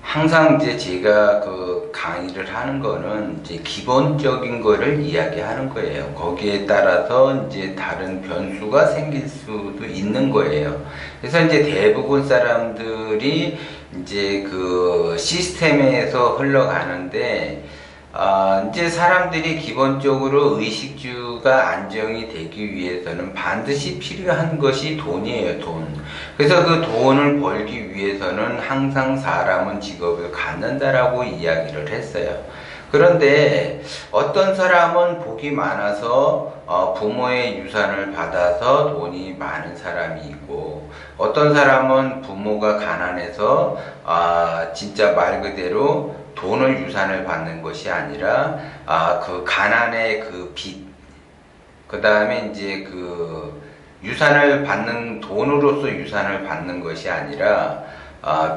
항상 이제 제가 그 강의를 하는 거는 이제 기본적인 거를 이야기하는 거예요. 거기에 따라서 이제 다른 변수가 생길 수도 있는 거예요. 그래서 이제 대부분 사람들이 이제 그 시스템에서 흘러가는데, 이제 사람들이 기본적으로 의식주가 안정이 되기 위해서는 반드시 필요한 것이 돈이에요, 돈. 그래서 그 돈을 벌기 위해서는 항상 사람은 직업을 갖는다라고 이야기를 했어요. 그런데 어떤 사람은 복이 많아서 부모의 유산을 받아서 돈이 많은 사람이 있고, 어떤 사람은 부모가 가난해서 진짜 말 그대로 돈을 유산을 받는 것이 아니라 그 가난의 그 빚, 그 다음에 이제 그 유산을 받는, 돈으로서 유산을 받는 것이 아니라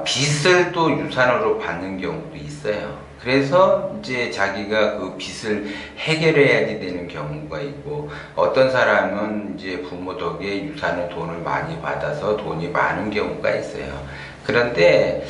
빚을 또 유산으로 받는 경우도 있어요. 그래서 이제 자기가 그 빚을 해결해야지 되는 경우가 있고, 어떤 사람은 이제 부모 덕에 유산을 돈을 많이 받아서 돈이 많은 경우가 있어요. 그런데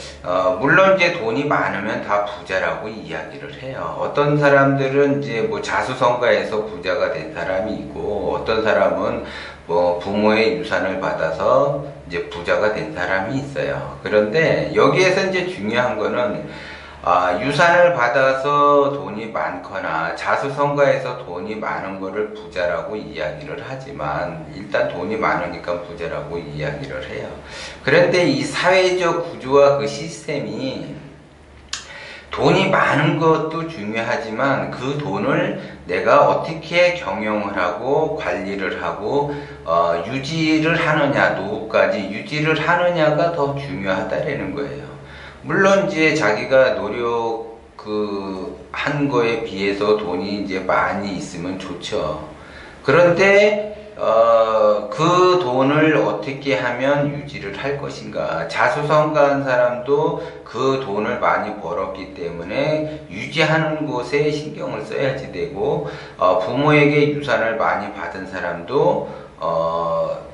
물론 이제 돈이 많으면 다 부자라고 이야기를 해요. 어떤 사람들은 이제 뭐 자수성가해서 부자가 된 사람이 있고, 어떤 사람은 뭐 부모의 유산을 받아서 이제 부자가 된 사람이 있어요. 그런데 여기에서 이제 중요한 거는 유산을 받아서 돈이 많거나 자수성가해서 돈이 많은 거를 부자라고 이야기를 하지만, 일단 돈이 많으니까 부자라고 이야기를 해요. 그런데 이 사회적 구조와 그 시스템이 돈이 많은 것도 중요하지만 그 돈을 내가 어떻게 경영을 하고 관리를 하고 유지를 하느냐, 노후까지 유지를 하느냐가 더 중요하다라는 거예요. 물론 이제 자기가 한 거에 비해서 돈이 이제 많이 있으면 좋죠. 그런데 그 돈을 어떻게 하면 유지를 할 것인가. 자수성가한 사람도 그 돈을 많이 벌었기 때문에 유지하는 곳에 신경을 써야지 되고, 부모에게 유산을 많이 받은 사람도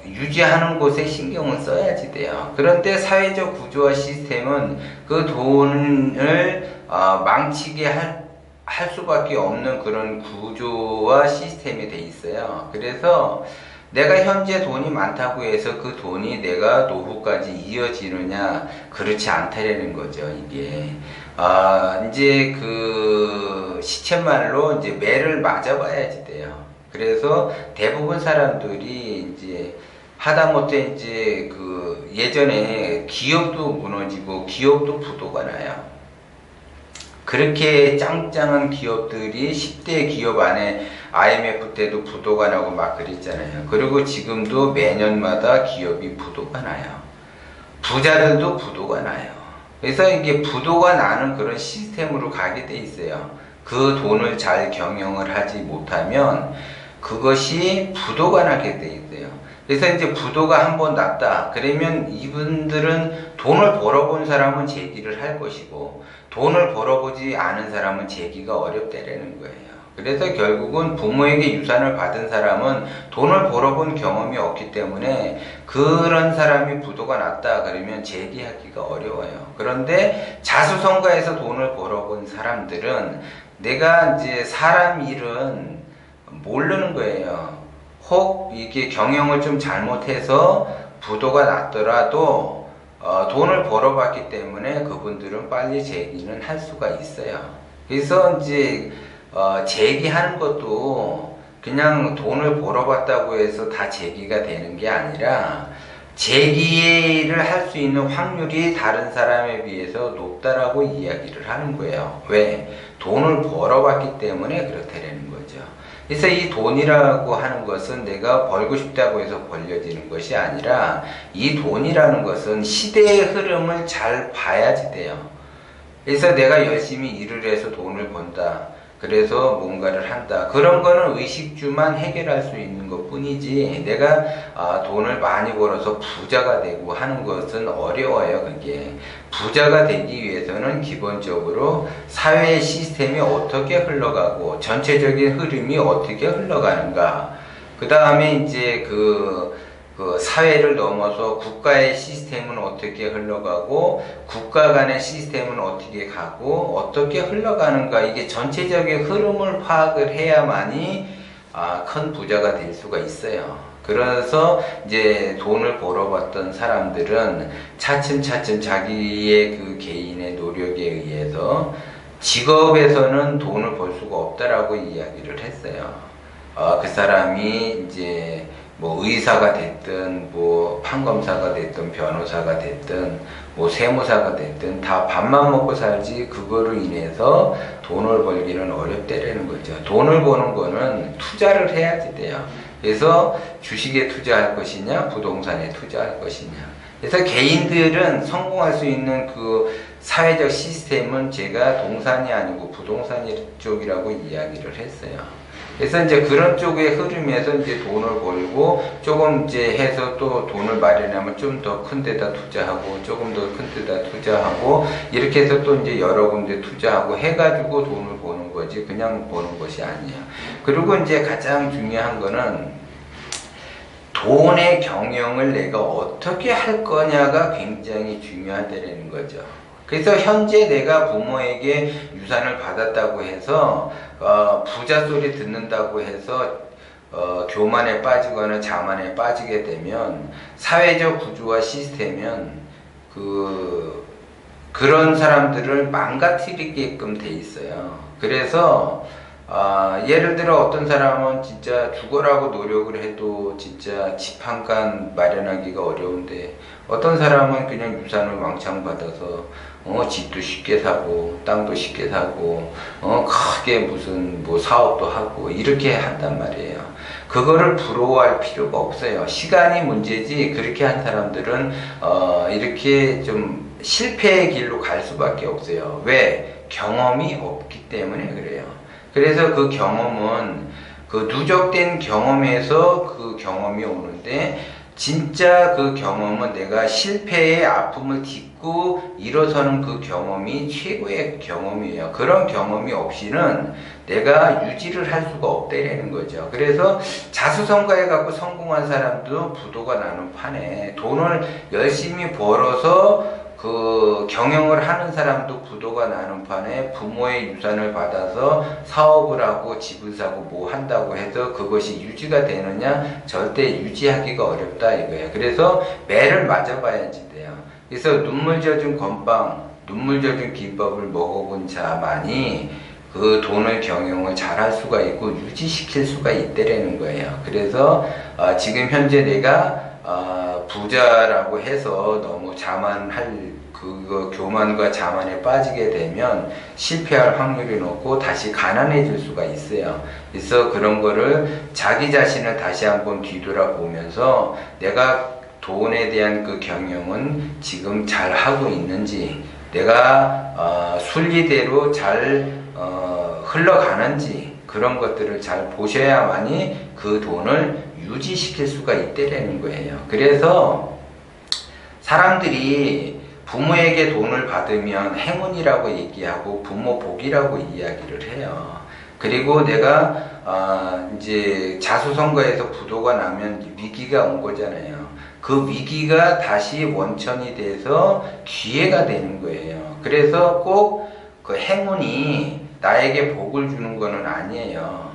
유지하는 곳에 신경을 써야지 돼요. 그런데 사회적 구조와 시스템은 그 돈을 망치게 할 수밖에 없는 그런 구조와 시스템이 돼 있어요. 그래서 내가 현재 돈이 많다고 해서 그 돈이 내가 노후까지 이어지느냐, 그렇지 않다라는 거죠. 이게 이제 그 시쳇말로 이제 매를 맞아봐야지 돼요. 그래서 대부분 사람들이 이제 하다못해 이제 그 예전에 기업도 무너지고 기업도 부도가 나요. 그렇게 짱짱한 기업들이 10대 기업 안에 IMF 때도 부도가 나고 막 그랬잖아요. 그리고 지금도 매년마다 기업이 부도가 나요. 부자들도 부도가 나요. 그래서 이게 부도가 나는 그런 시스템으로 가게 돼 있어요. 그 돈을 잘 경영을 하지 못하면 그것이 부도가 나게 돼 있어요. 그래서 이제 부도가 한번 났다 그러면 이분들은 돈을 벌어본 사람은 재기를 할 것이고, 돈을 벌어보지 않은 사람은 재기가 어렵다라는 거예요. 그래서 결국은 부모에게 유산을 받은 사람은 돈을 벌어본 경험이 없기 때문에 그런 사람이 부도가 났다 그러면 재기하기가 어려워요. 그런데 자수성가해서 돈을 벌어본 사람들은 내가 이제 사람 일은 모르는 거예요. 혹 이게 경영을 좀 잘못해서 부도가 났더라도 돈을 벌어봤기 때문에 그분들은 빨리 재기는 할 수가 있어요. 그래서 이제 재기하는 것도 그냥 돈을 벌어봤다고 해서 다 재기가 되는 게 아니라, 재기를 할 수 있는 확률이 다른 사람에 비해서 높다라고 이야기를 하는 거예요. 왜? 돈을 벌어봤기 때문에 그렇다라는 거죠. 그래서 이 돈이라고 하는 것은 내가 벌고 싶다고 해서 벌려지는 것이 아니라, 이 돈이라는 것은 시대의 흐름을 잘 봐야지 돼요. 그래서 내가 열심히 일을 해서 돈을 번다, 그래서 뭔가를 한다, 그런 거는 의식주만 해결할 수 있는 것 뿐이지, 내가 돈을 많이 벌어서 부자가 되고 하는 것은 어려워요. 그게 부자가 되기 위해서는 기본적으로 사회의 시스템이 어떻게 흘러가고 전체적인 흐름이 어떻게 흘러가는가, 그 다음에 이제 그 그 사회를 넘어서 국가의 시스템은 어떻게 흘러가고 국가 간의 시스템은 어떻게 가고 어떻게 흘러가는가, 이게 전체적인 흐름을 파악을 해야만이 큰 부자가 될 수가 있어요. 그래서 이제 돈을 벌어봤던 사람들은 차츰차츰 자기의 그 개인의 노력에 의해서 직업에서는 돈을 벌 수가 없다라고 이야기를 했어요. 그 사람이 이제 뭐 의사가 됐든 뭐 판검사가 됐든 변호사가 됐든 뭐 세무사가 됐든 다 밥만 먹고 살지 그거로 인해서 돈을 벌기는 어렵다라는 거죠. 돈을 버는 거는 투자를 해야지 돼요. 그래서 주식에 투자할 것이냐 부동산에 투자할 것이냐. 그래서 개인들은 성공할 수 있는 그 사회적 시스템은 제가 동산이 아니고 부동산 쪽이라고 이야기를 했어요. 그래서 이제 그런 쪽의 흐름에서 이제 돈을 벌고 조금 이제 해서 또 돈을 마련하면 좀 더 큰 데다 투자하고 조금 더 큰 데다 투자하고 이렇게 해서 또 이제 여러 군데 투자하고 해가지고 돈을 버는 거지 그냥 버는 것이 아니야. 그리고 이제 가장 중요한 거는 돈의 경영을 내가 어떻게 할 거냐가 굉장히 중요하다는 거죠. 그래서 현재 내가 부모에게 유산을 받았다고 해서 부자 소리 듣는다고 해서 교만에 빠지거나 자만에 빠지게 되면 사회적 구조와 시스템은 그런 사람들을 망가뜨리게끔 돼 있어요. 그래서 예를 들어 어떤 사람은 진짜 죽어라고 노력을 해도 진짜 집 한 칸 마련하기가 어려운데 어떤 사람은 그냥 유산을 왕창 받아서 집도 쉽게 사고 땅도 쉽게 사고 크게 무슨 뭐 사업도 하고 이렇게 한단 말이에요. 그거를 부러워할 필요가 없어요. 시간이 문제지 그렇게 한 사람들은 이렇게 좀 실패의 길로 갈 수밖에 없어요. 왜? 경험이 없기 때문에 그래요. 그래서 그 경험은 그 누적된 경험에서 그 경험이 오는데 진짜 그 경험은 내가 실패의 아픔을 딛고 일어서는 그 경험이 최고의 경험이에요. 그런 경험이 없이는 내가 유지를 할 수가 없다라는 거죠. 그래서 자수성가해 갖고 성공한 사람도 부도가 나는 판에 돈을 열심히 벌어서 그 경영을 하는 사람도 부도가 나는 판에 부모의 유산을 받아서 사업을 하고 집을 사고 뭐 한다고 해서 그것이 유지가 되느냐? 절대 유지하기가 어렵다 이거예요. 그래서 매를 맞아봐야지 돼요. 그래서 눈물 젖은 건빵, 눈물 젖은 김밥을 먹어본 자만이 그 돈을 경영을 잘할 수가 있고 유지시킬 수가 있다라는 거예요. 그래서 지금 현재 내가 부자라고 해서 너무 자만할 그거 교만과 자만에 빠지게 되면 실패할 확률이 높고 다시 가난해질 수가 있어요. 그래서 그런 거를 자기 자신을 다시 한번 뒤돌아보면서 내가 돈에 대한 그 경영은 지금 잘 하고 있는지, 내가 순리대로 잘 흘러가는지 그런 것들을 잘 보셔야만이 그 돈을 유지시킬 수가 있다라는 거예요. 그래서 사람들이 부모에게 돈을 받으면 행운이라고 얘기하고 부모 복이라고 이야기를 해요. 그리고 내가 이제 자수성가에서 부도가 나면 위기가 온 거잖아요. 그 위기가 다시 원천이 돼서 기회가 되는 거예요. 그래서 꼭 그 행운이 나에게 복을 주는 거는 아니에요.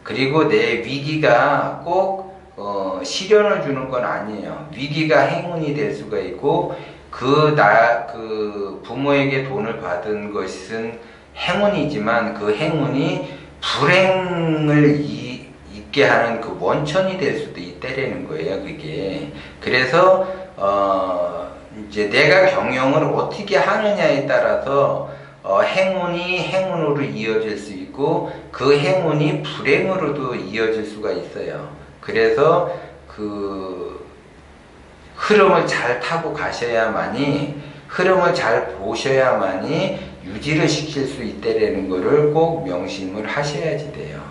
그리고 내 위기가 꼭 시련을 주는 건 아니에요. 위기가 행운이 될 수가 있고 그 부모에게 돈을 받은 것은 행운이지만 그 행운이 불행을 있게 하는 그 원천이 될 수도 있다라는 거예요, 그게. 그래서 이제 내가 경영을 어떻게 하느냐에 따라서 행운이 행운으로 이어질 수 있고 그 행운이 불행으로도 이어질 수가 있어요. 그래서 그 흐름을 잘 타고 가셔야만이, 흐름을 잘 보셔야만이 유지를 시킬 수 있다는 것을 꼭 명심을 하셔야지 돼요.